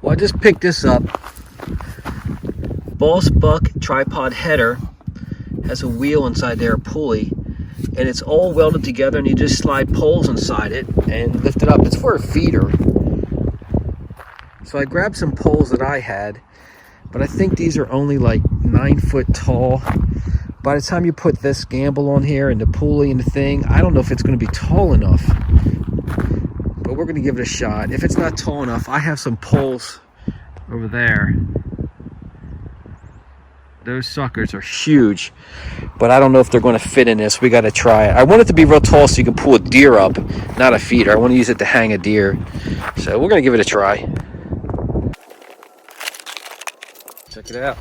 Well, I just picked this up. Boss Buck tripod header. Has a wheel inside there, a pulley, and it's all welded together, and you just slide poles inside it and lift it up. It's for a feeder. So I grabbed some poles that I had, but I think these are only like 9 foot tall. By the time you put this gamble on here and the pulley and the thing, I don't know if it's going to be tall enough, but we're going to give it a shot. If it's not tall enough, I have some poles over there. Those suckers are huge, but I don't know if they're going to fit in this. We got to try it. I want it to be real tall so you can pull a deer up, not a feeder. I want to use it to hang a deer. So we're going to give it a try. Check it out.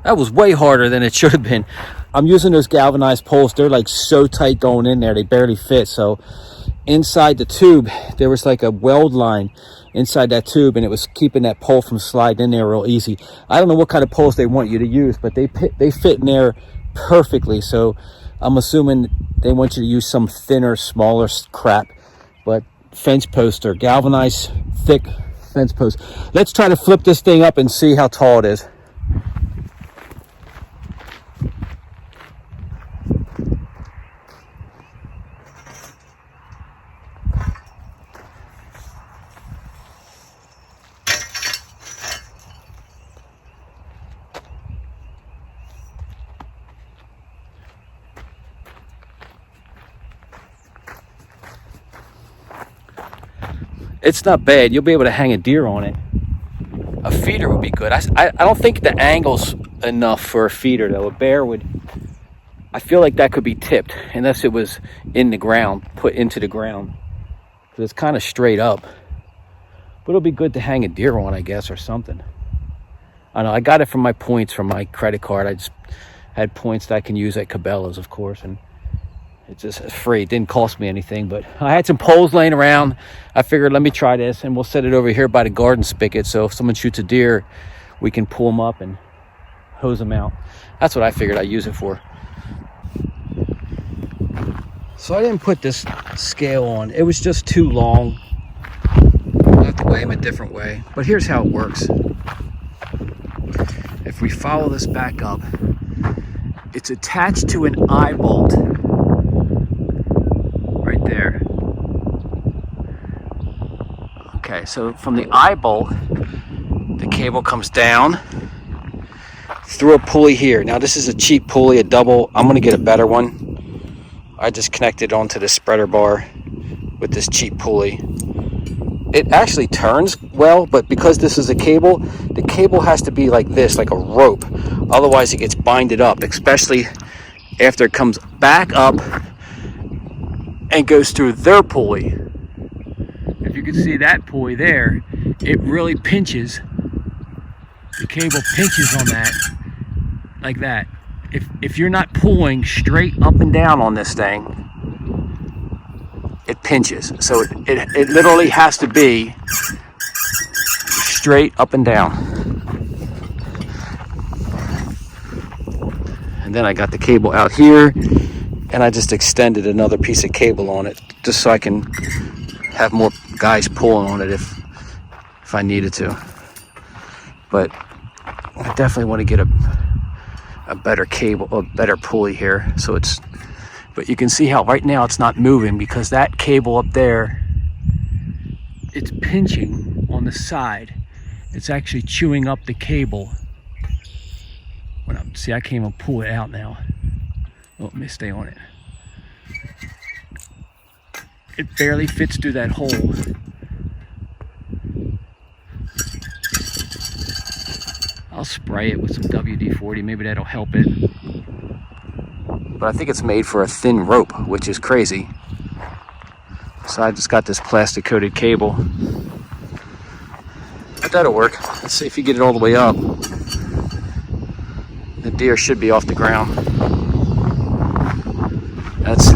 That was way harder than it should have been. I'm using those galvanized poles. They're like so tight going in there, they barely fit. So inside the tube, there was like a weld line inside that tube, and it was keeping that pole from sliding in there real easy. I don't know what kind of poles they want you to use, but they fit in there perfectly. So I'm assuming they want you to use some thinner, smaller crap. But fence posts are galvanized, thick fence posts. Let's try to flip this thing up and see how tall it is. It's not bad. You'll be able to hang a deer on it. A feeder would be good. I don't think the angle's enough for a feeder though. A bear would, I feel like that could be tipped unless it was in the ground, put into the ground. Because it's kind of straight up. But it'll be good to hang a deer on, I guess, or something. I know, I got it from my points from my credit card. I just had points that I can use at Cabela's, of course, and it's just free. It didn't cost me anything, but I had some poles laying around. I figured, let me try this, and we'll set it over here by the garden spigot. So if someone shoots a deer, we can pull them up and hose them out. That's what I figured I'd use it for. So I didn't put this scale on. It was just too long. I'll have to weigh them a different way. But here's how it works. If we follow this back up, it's attached to an eye bolt. There. Okay, so from the eye bolt, the cable comes down through a pulley here. Now this is a cheap pulley, a double. I'm gonna get a better one. I just connected onto the spreader bar with this cheap pulley. It actually turns well, but because this is a cable, the cable has to be like this, like a rope. Otherwise it gets binded up, especially after it comes back up and goes through their pulley. If you can see that pulley there, it really pinches. The cable pinches on that, like that. If you're not pulling straight up and down on this thing, it pinches. So it literally has to be straight up and down. And then I got the cable out here, and I just extended another piece of cable on it just so I can have more guys pulling on it if I needed to. But I definitely want to get a better cable, a better pulley here. So it's, but you can see how right now it's not moving because that cable up there, it's pinching on the side. It's actually chewing up the cable. See, I can't even pull it out now. Oh, let me stay on it. It barely fits through that hole. I'll spray it with some WD-40, maybe that'll help it. But I think it's made for a thin rope, which is crazy. So I just got this plastic coated cable. But that'll work. Let's see if you get it all the way up. The deer should be off the ground. That's